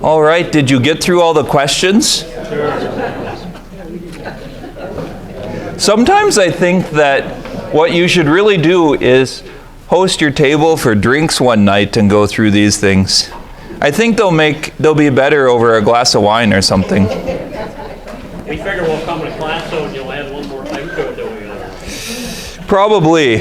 All right, did you get through all the questions? Sometimes I think that what you should really do is host your table for drinks one night and go through these things. I think they'll be better over a glass of wine or something. We figure we'll come to class so you'll add one more thing to it that we learn. Probably.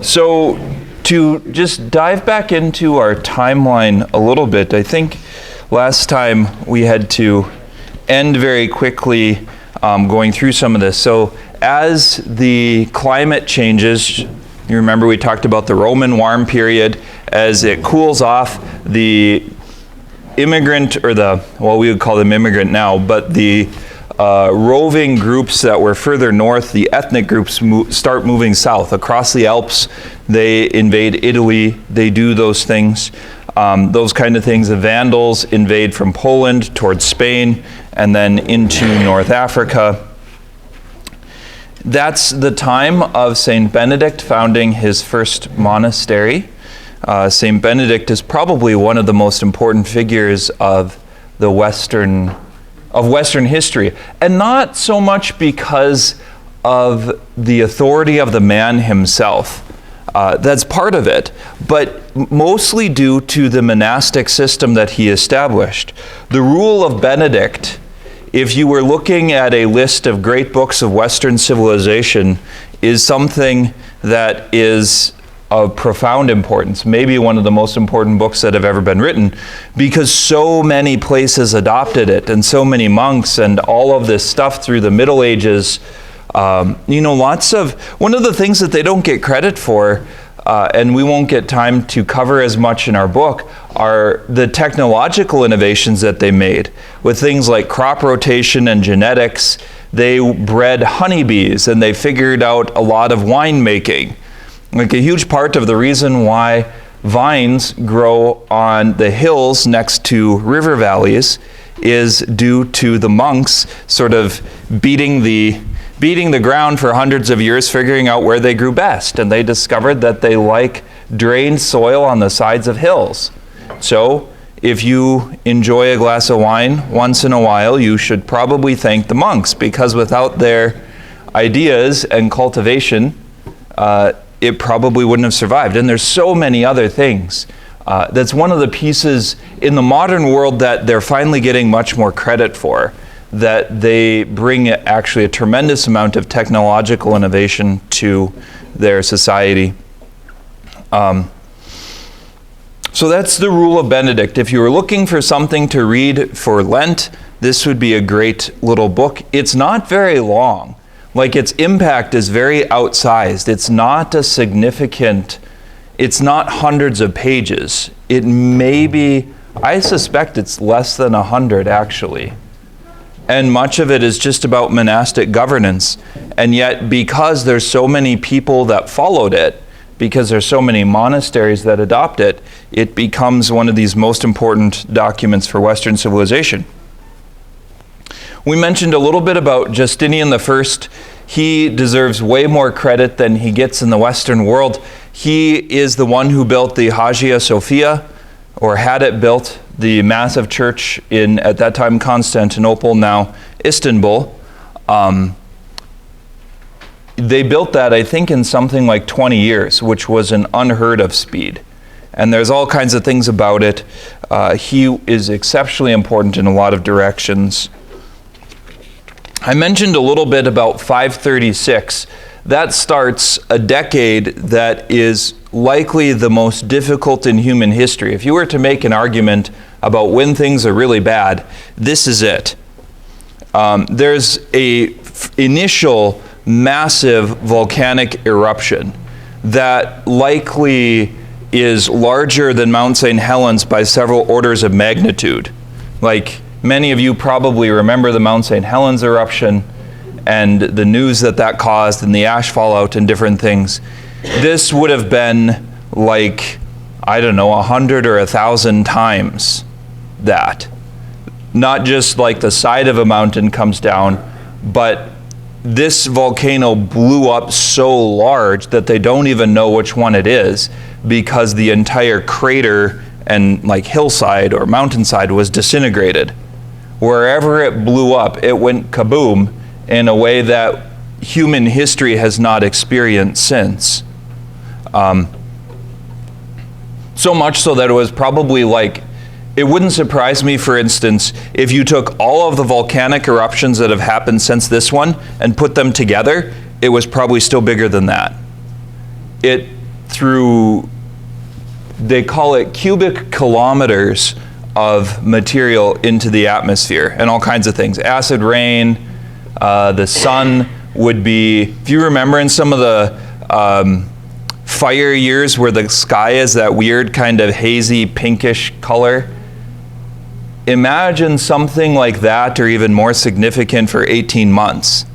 So to just dive back into our timeline a little bit, I think last time we had to end very quickly going through some of this. So as the climate changes, you remember we talked about the Roman warm period. As it cools off, the immigrant, or we would call them immigrant now, but the roving groups that were further north, the ethnic groups start moving south. Across the Alps, they invade Italy, they do those things. Those kind of things. The Vandals invade from Poland towards Spain and then into North Africa. That's the time of St. Benedict founding his first monastery. St. Benedict is probably one of the most important figures of Western history, and not so much because of the authority of the man himself. That's part of it, but mostly due to the monastic system that he established. The Rule of Benedict, if you were looking at a list of great books of Western civilization, is something that is of profound importance, maybe one of the most important books that have ever been written, because so many places adopted it, and so many monks, and all of this stuff through the Middle Ages. One of the things that they don't get credit for, and we won't get time to cover as much in our book, are the technological innovations that they made. With things like crop rotation and genetics, they bred honeybees, and they figured out a lot of winemaking. Like a huge part of the reason why vines grow on the hills next to river valleys is due to the monks sort of beating the ground for hundreds of years, figuring out where they grew best. And they discovered that they like drained soil on the sides of hills. So if you enjoy a glass of wine once in a while, you should probably thank the monks, because without their ideas and cultivation, it probably wouldn't have survived. And there's so many other things. That's one of the pieces in the modern world that they're finally getting much more credit for, that they bring actually a tremendous amount of technological innovation to their society. So that's the Rule of Benedict. If you were looking for something to read for Lent, this would be a great little book. It's not very long. Like, its impact is very outsized. It's not it's not hundreds of pages. It may be, I suspect it's less than 100 actually. And much of it is just about monastic governance. And yet, because there's so many people that followed it, because there's so many monasteries that adopt it, it becomes one of these most important documents for Western civilization. We mentioned a little bit about Justinian I. He deserves way more credit than he gets in the Western world. He is the one who built the Hagia Sophia, or had it built, the massive church in, at that time, Constantinople, now Istanbul. They built that, I think, in something like 20 years, which was an unheard of speed. And there's all kinds of things about it. He is exceptionally important in a lot of directions. I mentioned a little bit about 536. That starts a decade that is likely the most difficult in human history. If you were to make an argument about when things are really bad, this is it. There's a initial massive volcanic eruption that likely is larger than Mount St. Helens by several orders of magnitude. Like, many of you probably remember the Mount St. Helens eruption and the news that caused, and the ash fallout and different things. This would have been like, 100 or 1,000 times that. Not just like the side of a mountain comes down, but this volcano blew up so large that they don't even know which one it is, because the entire crater and like hillside or mountainside was disintegrated. Wherever it blew up, it went kaboom in a way that human history has not experienced since. So much so that it was probably like, it wouldn't surprise me, for instance, if you took all of the volcanic eruptions that have happened since this one and put them together, it was probably still bigger than that. It threw, they call it cubic kilometers of material into the atmosphere and all kinds of things. Acid rain, the sun would be, if you remember in some of the fire years where the sky is that weird kind of hazy pinkish color, imagine something like that or even more significant for 18 months.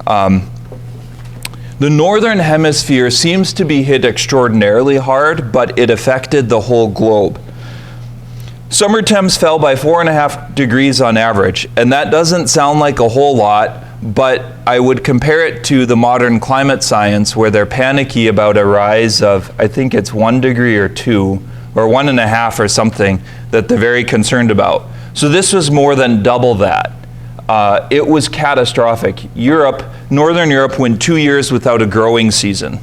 The northern hemisphere seems to be hit extraordinarily hard, but it affected the whole globe. Summer temps fell by 4.5 degrees on average, and that doesn't sound like a whole lot, but I would compare it to the modern climate science where they're panicky about a rise of, I think it's 1 degree or 2, or 1.5 or something that they're very concerned about. So this was more than double that. It was catastrophic. Northern Europe went 2 years without a growing season.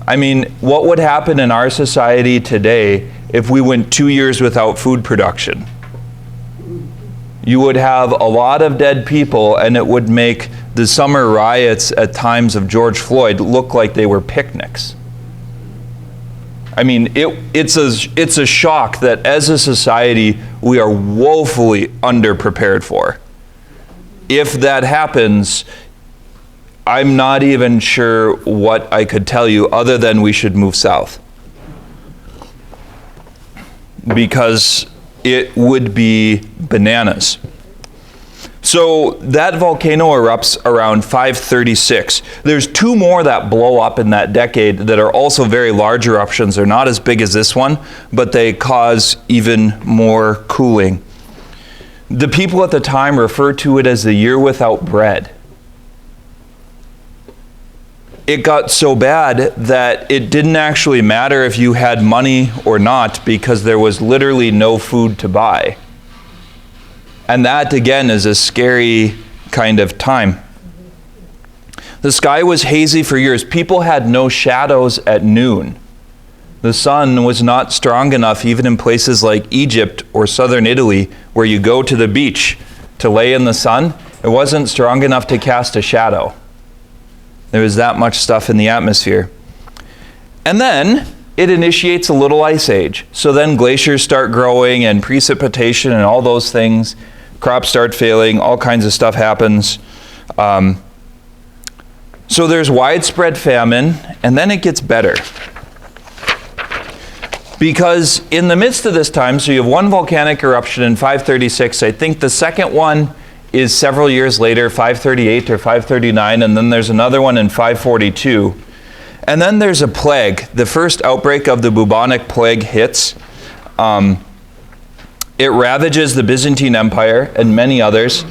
I mean, what would happen in our society today if we went 2 years without food production? You would have a lot of dead people, and it would make the summer riots at times of George Floyd look like they were picnics. I mean, it's a shock that as a society we are woefully underprepared for. If that happens, I'm not even sure what I could tell you other than we should move south. Because it would be bananas. So that volcano erupts around 536. There's 2 more that blow up in that decade that are also very large eruptions. They're not as big as this one, but they cause even more cooling. The people at the time refer to it as the year without bread. It got so bad that it didn't actually matter if you had money or not because there was literally no food to buy. And that, again, is a scary kind of time. The sky was hazy for years. People had no shadows at noon. The sun was not strong enough, even in places like Egypt or southern Italy, where you go to the beach to lay in the sun. It wasn't strong enough to cast a shadow. There was that much stuff in the atmosphere. And then it initiates a little ice age. So then glaciers start growing and precipitation and all those things. Crops start failing, all kinds of stuff happens. So there's widespread famine, and then it gets better. Because in the midst of this time, so you have one volcanic eruption in 536, I think the second one is several years later, 538 or 539, and then there's another one in 542. And then there's a plague. The first outbreak of the bubonic plague hits. It ravages the Byzantine Empire and many others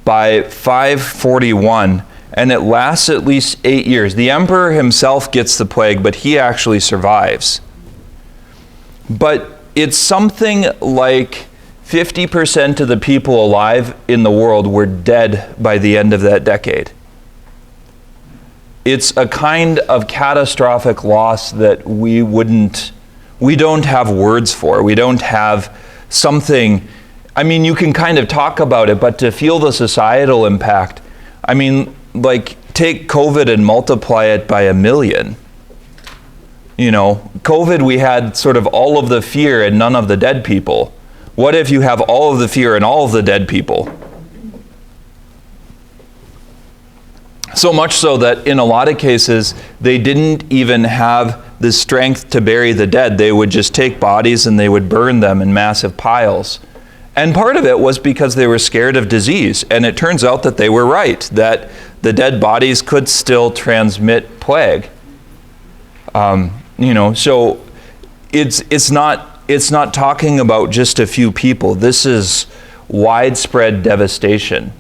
by 541, and it lasts at least 8 years. The emperor himself gets the plague, but he actually survives. But it's something like 50% of the people alive in the world were dead by the end of that decade. It's a kind of catastrophic loss that we don't have words for. We don't have something, I mean, you can kind of talk about it, but to feel the societal impact, I mean, like, take COVID and multiply it by 1 million. You know, COVID, we had sort of all of the fear and none of the dead people. What if you have all of the fear and all of the dead people? So much so that in a lot of cases, they didn't even have the strength to bury the dead. They would just take bodies and they would burn them in massive piles. And part of it was because they were scared of disease. And it turns out that they were right, that the dead bodies could still transmit plague. So it's not talking about just a few people. This is widespread devastation.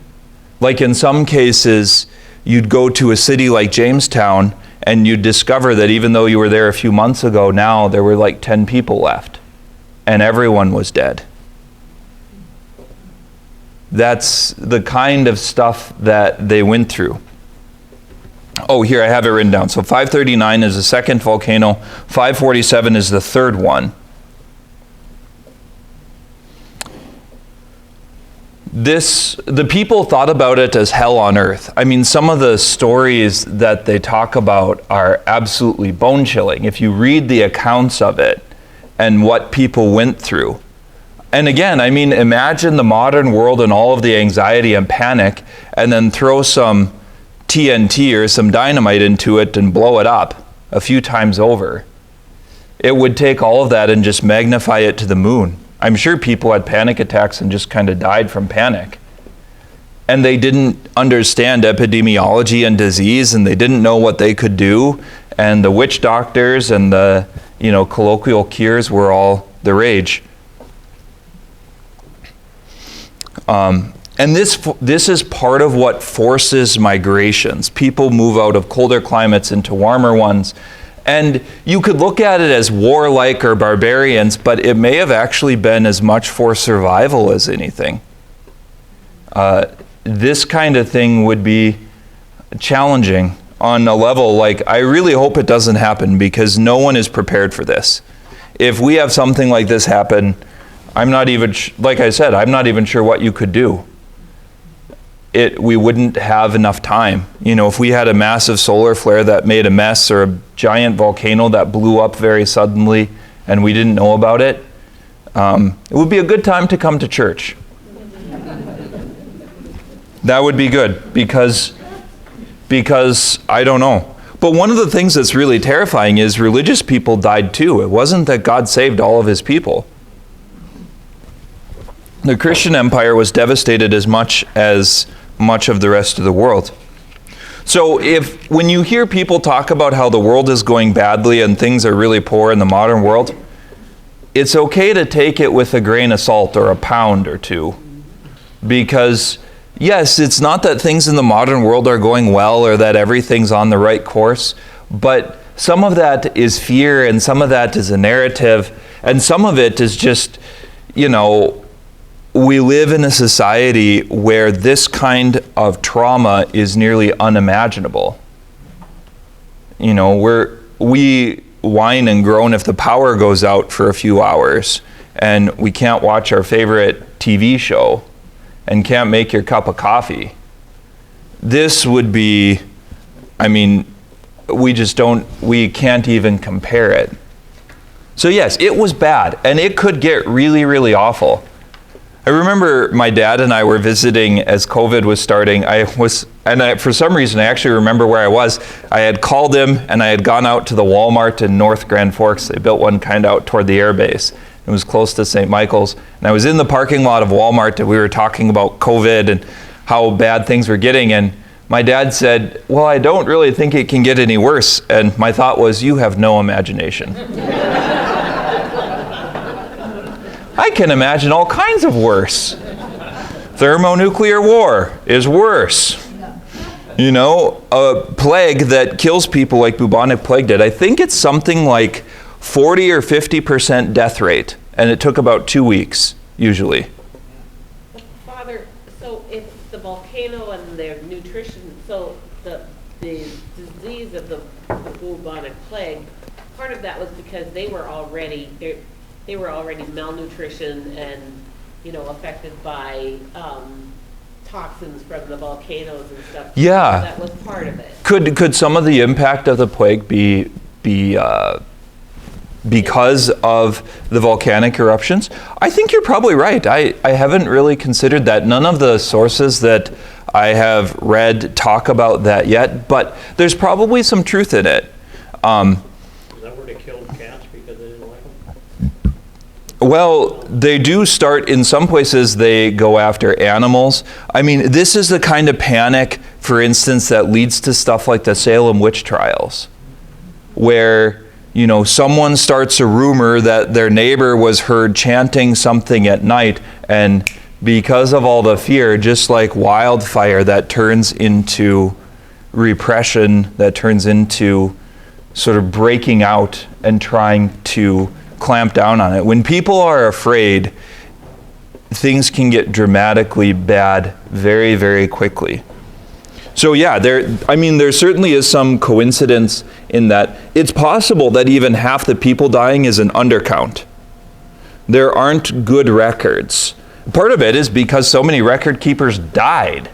Like in some cases, you'd go to a city like Jamestown And you'd discover that even though you were there a few months ago, now there were like 10 people left. And everyone was dead. That's the kind of stuff that they went through. Oh, here I have it written down. So 539 is the second volcano. 547 is the third one. The people thought about it as hell on earth. I mean, some of the stories that they talk about are absolutely bone-chilling. If you read the accounts of it and what people went through. And again, I mean, imagine the modern world and all of the anxiety and panic, and then throw some TNT or some dynamite into it and blow it up a few times over. It would take all of that and just magnify it to the moon. I'm sure people had panic attacks and just kind of died from panic. And they didn't understand epidemiology and disease, and they didn't know what they could do. And the witch doctors and the, colloquial cures were all the rage. And this is part of what forces migrations. People move out of colder climates into warmer ones. And you could look at it as warlike or barbarians, but it may have actually been as much for survival as anything. This kind of thing would be challenging on a level like, I really hope it doesn't happen, because no one is prepared for this. If we have something like this happen, I'm not even, like I said, I'm not even sure what you could do. We wouldn't have enough time. If we had a massive solar flare that made a mess, or a giant volcano that blew up very suddenly and we didn't know about it, it would be a good time to come to church. That would be good, because I don't know. But one of the things that's really terrifying is religious people died too. It wasn't that God saved all of his people. The Christian empire was devastated as much of the rest of the world. So when you hear people talk about how the world is going badly and things are really poor in the modern world, it's okay to take it with a grain of salt or a pound or two. Because yes, it's not that things in the modern world are going well or that everything's on the right course, but some of that is fear, and some of that is a narrative, and some of it is just, we live in a society where this kind of trauma is nearly unimaginable. We whine and groan if the power goes out for a few hours and we can't watch our favorite TV show and can't make your cup of coffee. This would be, we can't even compare it. So yes, it was bad, and it could get really, really awful. I remember my dad and I were visiting as COVID was starting. For some reason, I actually remember where I was. I had called him, and I had gone out to the Walmart in North Grand Forks. They built one kind of out toward the air base. It was close to St. Michael's. And I was in the parking lot of Walmart, and we were talking about COVID and how bad things were getting. And my dad said, "Well, I don't really think it can get any worse." And my thought was, you have no imagination. I can imagine all kinds of worse. Thermonuclear war is worse. A plague that kills people like bubonic plague did. I think it's something like 40 or 50% death rate, and it took about 2 weeks, usually. Father, so it's the volcano and their nutrition, so the disease of the bubonic plague, part of that was because they were already malnutrition and, affected by toxins from the volcanoes and stuff. Yeah. So that was part of it. Could some of the impact of the plague be because of the volcanic eruptions? I think you're probably right. I haven't really considered that. None of the sources that I have read talk about that yet, but there's probably some truth in it. Is that where they killed cats because they didn't like them? Well, they do start, in some places they go after animals. This is the kind of panic, for instance, that leads to stuff like the Salem witch trials, where someone starts a rumor that their neighbor was heard chanting something at night, and because of all the fear, just like wildfire, that turns into repression that turns into sort of breaking out and trying to clamp down on it. When people are afraid, things can get dramatically bad very, very quickly. So yeah, there certainly is some coincidence in that. It's possible that even half the people dying is an undercount. There aren't good records. Part of it is because so many record keepers died.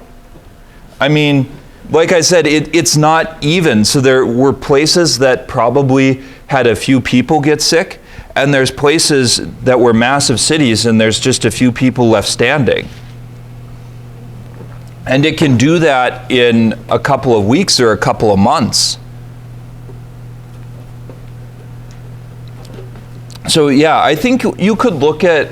I mean, like I said, it's not even. So there were places that probably had a few people get sick, and there's places that were massive cities and there's just a few people left standing. And it can do that in a couple of weeks or a couple of months. So yeah, I think you could look at,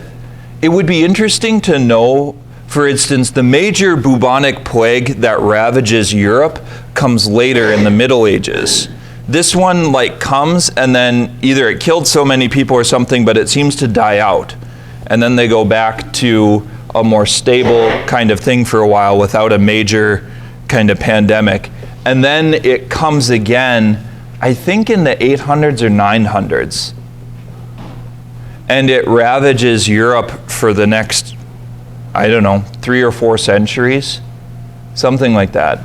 it would be interesting to know, for instance, the major bubonic plague that ravages Europe comes later in the Middle Ages. This one comes and then either it killed so many people or something, but it seems to die out. And then they go back to a more stable kind of thing for a while without a major kind of pandemic. And then it comes again, I think in the 800s or 900s. And it ravages Europe for the next, 3 or 4 centuries, something like that.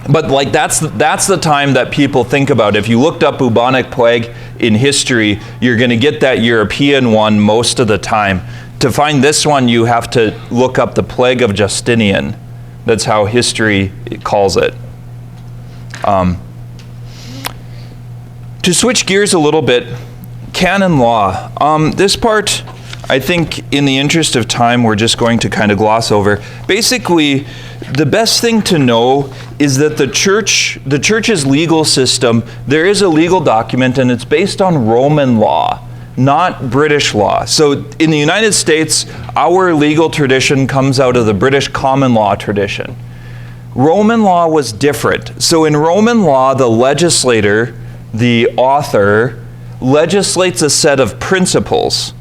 But that's the time that people think about. If you looked up bubonic plague in history, you're going to get that European one most of the time. To find this one, you have to look up the plague of Justinian. That's how history calls it. To switch gears a little bit, canon law. This part, I think in the interest of time, we're just going to kind of gloss over. Basically, the best thing to know is that the church's legal system, there is a legal document and it's based on Roman law, not British law. So in the United States, our legal tradition comes out of the British common law tradition. Roman law was different. So in Roman law, the legislator, the author, legislates a set of principles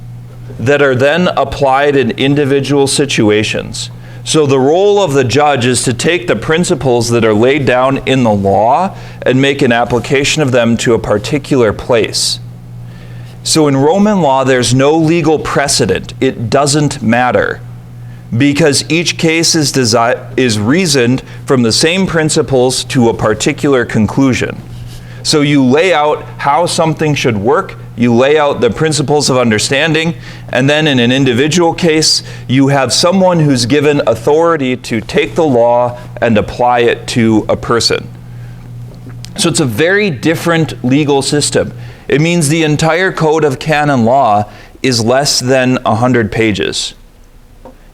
that are then applied in individual situations. So the role of the judge is to take the principles that are laid down in the law and make an application of them to a particular place. So in Roman law, there's no legal precedent. It doesn't matter, because each case is reasoned from the same principles to a particular conclusion. So you lay out how something should work, you lay out the principles of understanding, and then in an individual case, you have someone who's given authority to take the law and apply it to a person. So it's a very different legal system. It means the entire code of canon law is less than 100 pages.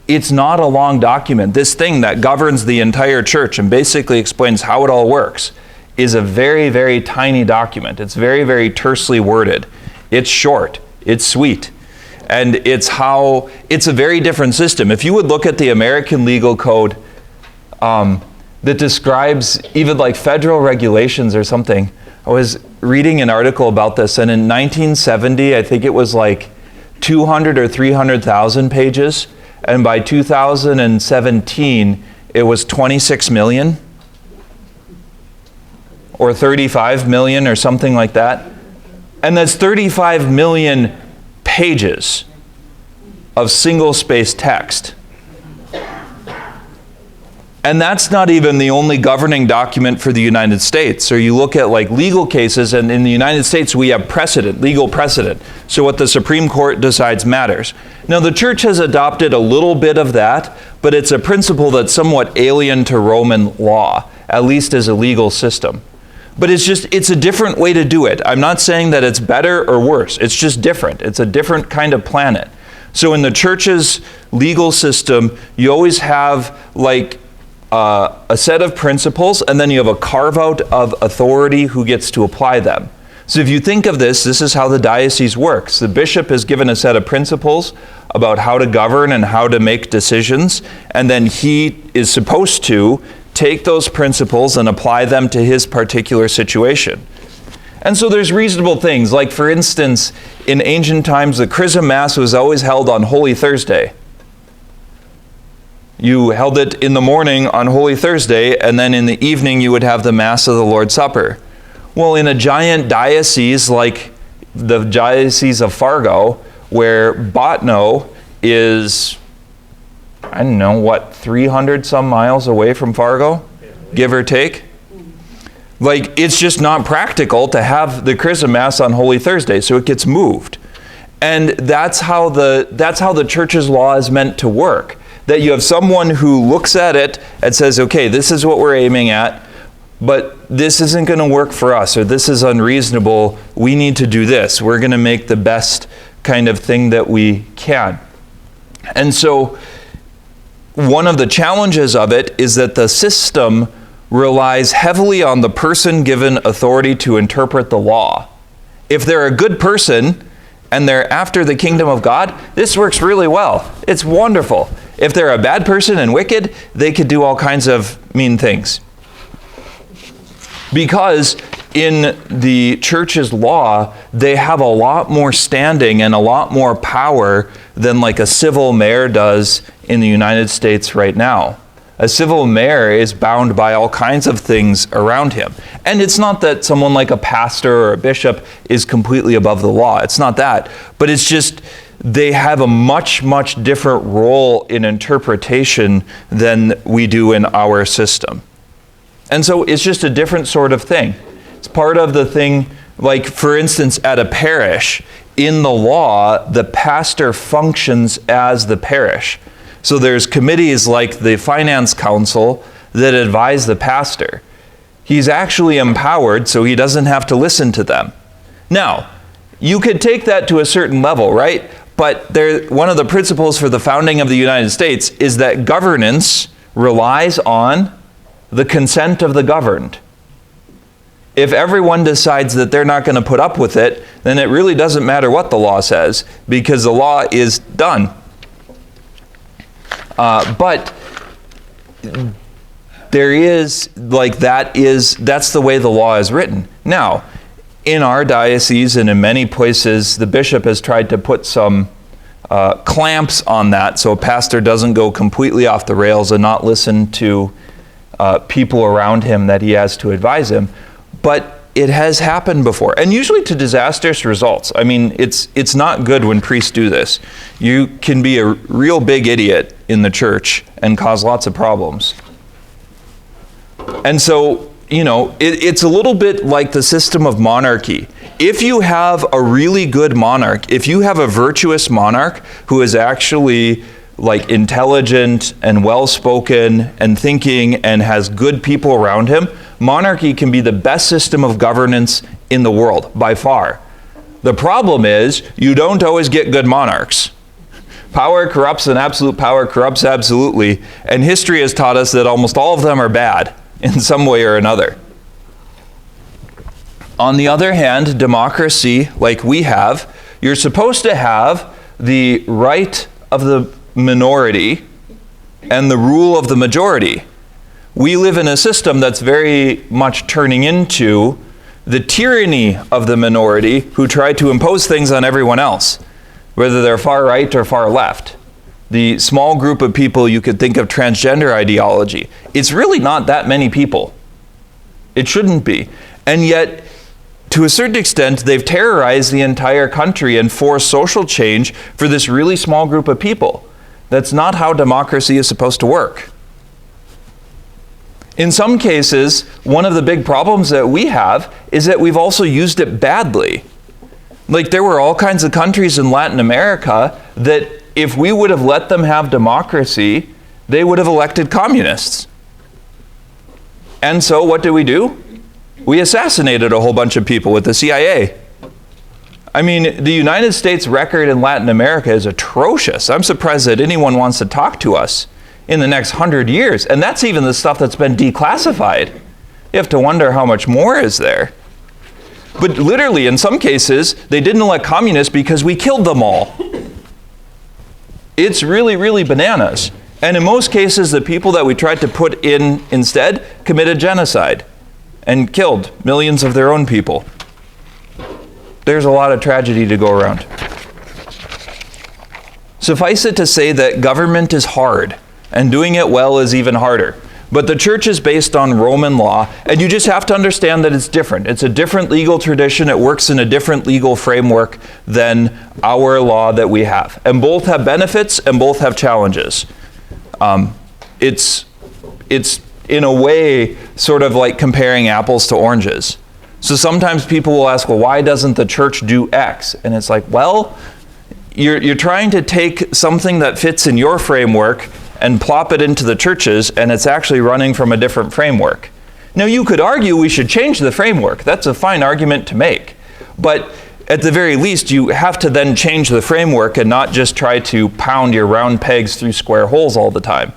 It's not a long document. This thing that governs the entire church and basically explains how it all works is a very, very tiny document. It's very, very tersely worded. It's short. It's sweet. And it's a very different system. If you would look at the American legal code that describes even like federal regulations or something, I was reading an article about this, and in 1970, I think it was like 200 or 300,000 pages, and by 2017, it was 26 million. Or 35 million or something like that. And that's 35 million pages of single-space text. And that's not even the only governing document for the United States. So you look at legal cases, and in the United States we have precedent, legal precedent. So what the Supreme Court decides matters. Now the church has adopted a little bit of that, but it's a principle that's somewhat alien to Roman law, at least as a legal system. But it's a different way to do it. I'm not saying that it's better or worse. It's just different. It's a different kind of planet. So in the church's legal system, you always have a set of principles, and then you have a carve-out of authority who gets to apply them. So if you think of this is how the diocese works. The bishop is given a set of principles about how to govern and how to make decisions, and then he is supposed to take those principles and apply them to his particular situation. And so there's reasonable things, like for instance, in ancient times, the Chrism Mass was always held on Holy Thursday. You held it in the morning on Holy Thursday, and then in the evening you would have the Mass of the Lord's Supper. Well, in a giant diocese like the Diocese of Fargo, where Botno is, I don't know, what, 300 some miles away from Fargo, give or take? Like, it's just not practical to have the Chrism Mass on Holy Thursday, so it gets moved. And that's how the church's law is meant to work. That you have someone who looks at it and says, okay, this is what we're aiming at, but this isn't going to work for us, or this is unreasonable. We need to do this. We're going to make the best kind of thing that we can. And so one of the challenges of it is that the system relies heavily on the person given authority to interpret the law. If they're a good person and they're after the kingdom of God, this works really well. It's wonderful. If they're a bad person and wicked, they could do all kinds of mean things. Because in the church's law, they have a lot more standing and a lot more power than like a civil mayor does in the United States right now. A civil mayor is bound by all kinds of things around him. And it's not that someone like a pastor or a bishop is completely above the law. It's not that. But it's just they have a much, much different role in interpretation than we do in our system. And so it's just a different sort of thing. It's part of the thing, like for instance, at a parish, in the law, the pastor functions as the parish. So there's committees like the finance council that advise the pastor. He's actually empowered, so he doesn't have to listen to them. Now, you could take that to a certain level, right? But one of the principles for the founding of the United States is that governance relies on the consent of the governed. If everyone decides that they're not going to put up with it, then it really doesn't matter what the law says, because the law is done. But there is, like, that's the way the law is written. Now, in our diocese and in many places, the bishop has tried to put some clamps on that so a pastor doesn't go completely off the rails and not listen to people around him that he has to advise him. But it has happened before, and usually to disastrous results. I mean, it's not good when priests do this. You can be a real big idiot in the church and cause lots of problems. And so, you know, it's a little bit like the system of monarchy. If you have a really good monarch, if you have a virtuous monarch who is actually like intelligent and well-spoken and thinking and has good people around him, monarchy can be the best system of governance in the world, by far. The problem is, you don't always get good monarchs. Power corrupts and absolute power corrupts absolutely, and history has taught us that almost all of them are bad in some way or another. On the other hand, democracy, like we have, you're supposed to have the right of the minority and the rule of the majority. We live in a system that's very much turning into the tyranny of the minority who try to impose things on everyone else, whether they're far right or far left. The small group of people you could think of transgender ideology, it's really not that many people. It shouldn't be. And yet, to a certain extent, they've terrorized the entire country and forced social change for this really small group of people. That's not how democracy is supposed to work. In some cases, one of the big problems that we have is that we've also used it badly. Like, there were all kinds of countries in Latin America that if we would have let them have democracy, they would have elected communists. And so what do? We assassinated a whole bunch of people with the CIA. I mean, the United States record in Latin America is atrocious. I'm surprised that anyone wants to talk to us in the next 100 years. And that's even the stuff that's been declassified. You have to wonder how much more is there. But literally, in some cases, they didn't elect communists because we killed them all. It's really, really bananas. And in most cases, the people that we tried to put in instead committed genocide and killed millions of their own people. There's a lot of tragedy to go around. Suffice it to say that government is hard. and doing it well is even harder. But the church is based on Roman law, and you just have to understand that it's different. It's a different legal tradition. It works in a different legal framework than our law that we have. And both have benefits and both have challenges. It's in a way sort of like comparing apples to oranges. So sometimes people will ask, well, why doesn't the church do X? And it's like, well, you're trying to take something that fits in your framework and plop it into the churches, and it's actually running from a different framework. Now, you could argue we should change the framework. That's a fine argument to make. But at the very least, you have to then change the framework and not just try to pound your round pegs through square holes all the time.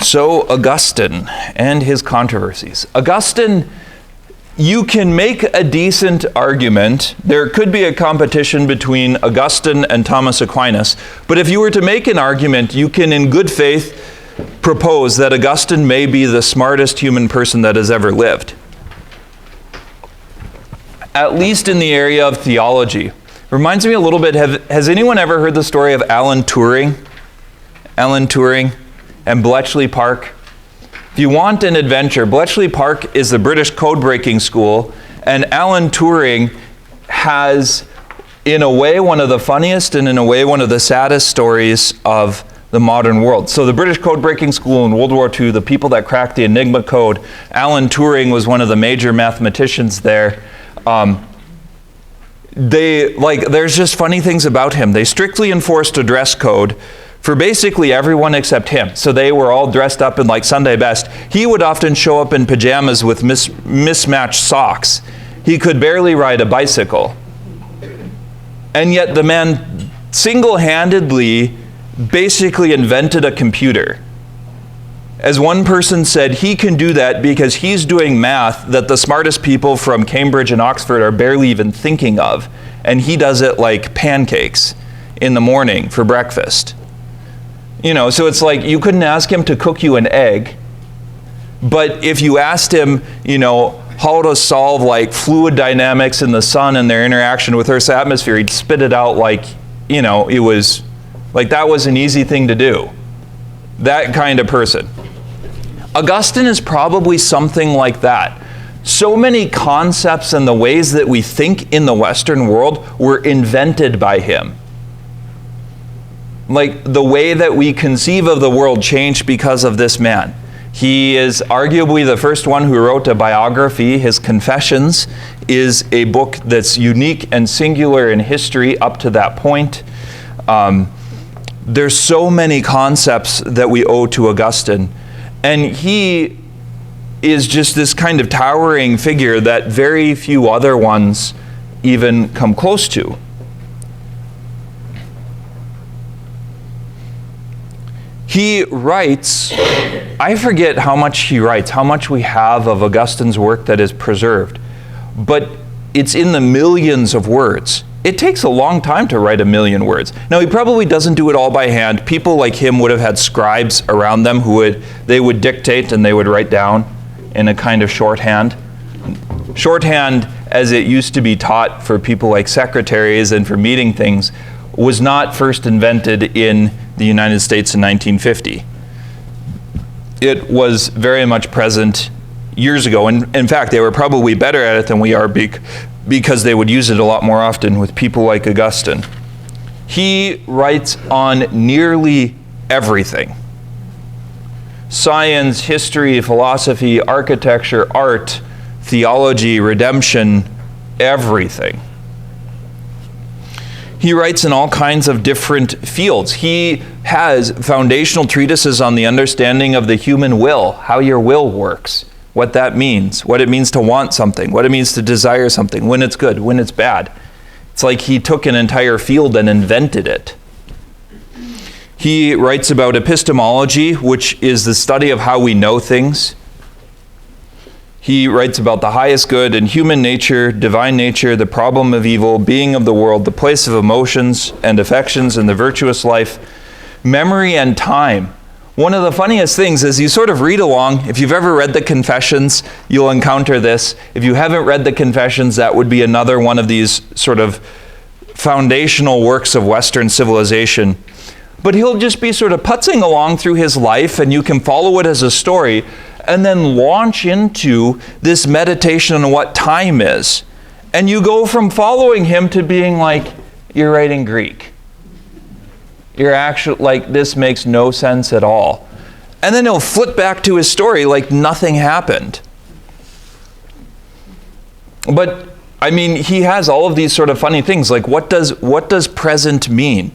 So, Augustine and his controversies. Augustine, you can make a decent argument. There could be a competition between Augustine and Thomas Aquinas, but if you were to make an argument, you can in good faith propose that Augustine may be the smartest human person that has ever lived. At least in the area of theology. Reminds me a little bit, has anyone ever heard the story of Alan Turing? Alan Turing and Bletchley Park? If you want an adventure, Bletchley Park is the British code-breaking school, and Alan Turing has, in a way, one of the funniest and in a way, one of the saddest stories of the modern world. So the British code-breaking school in World War II, the people that cracked the Enigma code, Alan Turing was one of the major mathematicians there. There's just funny things about him. They strictly enforced a dress code for basically everyone except him. So they were all dressed up in like Sunday best. He would often show up in pajamas with mismatched socks. He could barely ride a bicycle. And yet the man single-handedly basically invented a computer. As one person said, he can do that because he's doing math that the smartest people from Cambridge and Oxford are barely even thinking of. And he does it like pancakes in the morning for breakfast. You know, so it's like you couldn't ask him to cook you an egg, but if you asked him, you know, how to solve like fluid dynamics in the sun and their interaction with Earth's atmosphere, he'd spit it out like, you know, it was like that was an easy thing to do. That kind of person. Augustine is probably something like that. So many concepts and the ways that we think in the Western world were invented by him. Like the way that we conceive of the world changed because of this man. He is arguably the first one who wrote a biography. His Confessions is a book that's unique and singular in history up to that point. There's so many concepts that we owe to Augustine. And he is just this kind of towering figure that very few other ones even come close to. He writes, I forget how much he writes, how much we have of Augustine's work that is preserved, but it's in the millions of words. It takes a long time to write 1,000,000 words. Now, he probably doesn't do it all by hand. People like him would have had scribes around them who would dictate and they would write down in a kind of shorthand. Shorthand, as it used to be taught for people like secretaries and for meeting things, was not first invented in the United States in 1950. It was very much present years ago, and in fact, they were probably better at it than we are because they would use it a lot more often with people like Augustine. He writes on nearly everything. Science, history, philosophy, architecture, art, theology, redemption, everything. He writes in all kinds of different fields. He has foundational treatises on the understanding of the human will, how your will works, what that means, what it means to want something, what it means to desire something, when it's good, when it's bad. It's like he took an entire field and invented it. He writes about epistemology, which is the study of how we know things. He writes about the highest good and human nature, divine nature, the problem of evil, being of the world, the place of emotions and affections and the virtuous life, memory and time. One of the funniest things is you sort of read along. If you've ever read the Confessions, you'll encounter this. If you haven't read the Confessions, that would be another one of these sort of foundational works of Western civilization. But he'll just be sort of putzing along through his life, and you can follow it as a story, and then launch into this meditation on what time is. And you go from following him to being like, you're writing Greek. You're actually, like, this makes no sense at all. And then he'll flip back to his story like nothing happened. But, I mean, he has all of these sort of funny things, like what does present mean?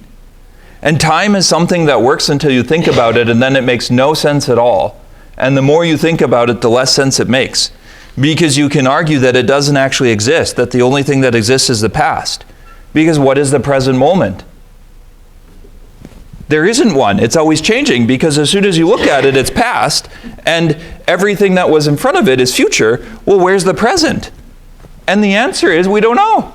And time is something that works until you think about it, and then it makes no sense at all. And the more you think about it, the less sense it makes. Because you can argue that it doesn't actually exist, that the only thing that exists is the past. Because what is the present moment? There isn't one. It's always changing, because as soon as you look at it, it's past, and everything that was in front of it is future. Well, where's the present? And the answer is, we don't know.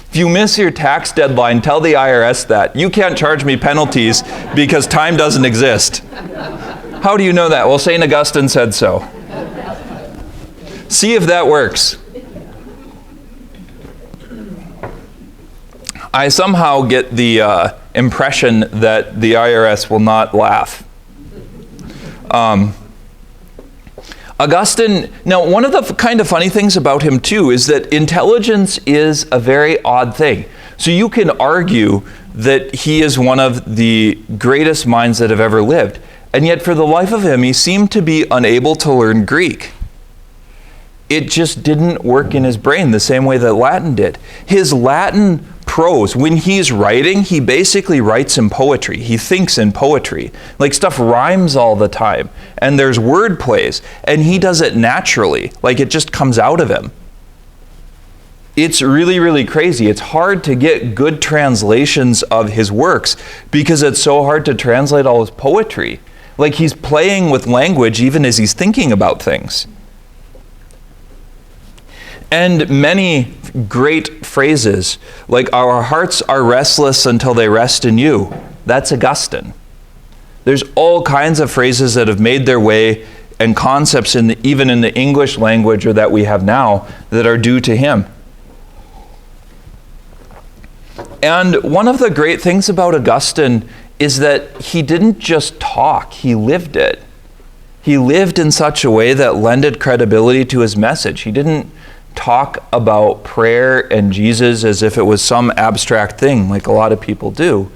If you miss your tax deadline, tell the IRS that. You can't charge me penalties because time doesn't exist. How do you know that? Well, St. Augustine said so. See if that works. I somehow get the impression that the IRS will not laugh. Augustine, now one of the kind of funny things about him too is that intelligence is a very odd thing. So you can argue that he is one of the greatest minds that have ever lived, and yet for the life of him he seemed to be unable to learn Greek. It just didn't work in his brain the same way that Latin did. His Latin prose, when he's writing, he basically writes in poetry. He thinks in poetry. Like, stuff rhymes all the time, and there's word plays, and he does it naturally. Like, it just comes out of him. It's really, really crazy. It's hard to get good translations of his works because it's so hard to translate all his poetry. Like, he's playing with language even as he's thinking about things. And many great phrases, like our hearts are restless until they rest in you. That's Augustine. There's all kinds of phrases that have made their way, and concepts even in the English language or that we have now, that are due to him. And one of the great things about Augustine is that he didn't just talk, he lived it. He lived in such a way that lended credibility to his message. He didn't talk about prayer and Jesus as if it was some abstract thing like a lot of people do.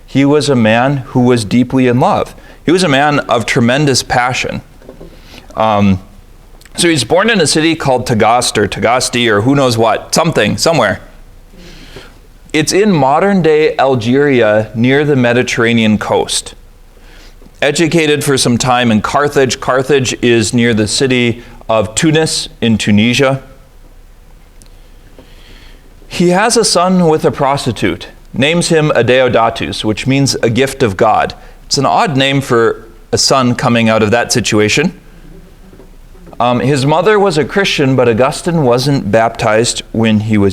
He was a man who was deeply in love. He was a man of tremendous passion. So he's born in a city called Tagaste or Tagaste or who knows what, somewhere. It's in modern day Algeria near the Mediterranean coast. Educated for some time in Carthage. Carthage is near the city of Tunis in Tunisia. He has a son with a prostitute, names him Adeodatus, which means a gift of God. It's an odd name for a son coming out of that situation. His mother was a Christian, but Augustine wasn't baptized when he was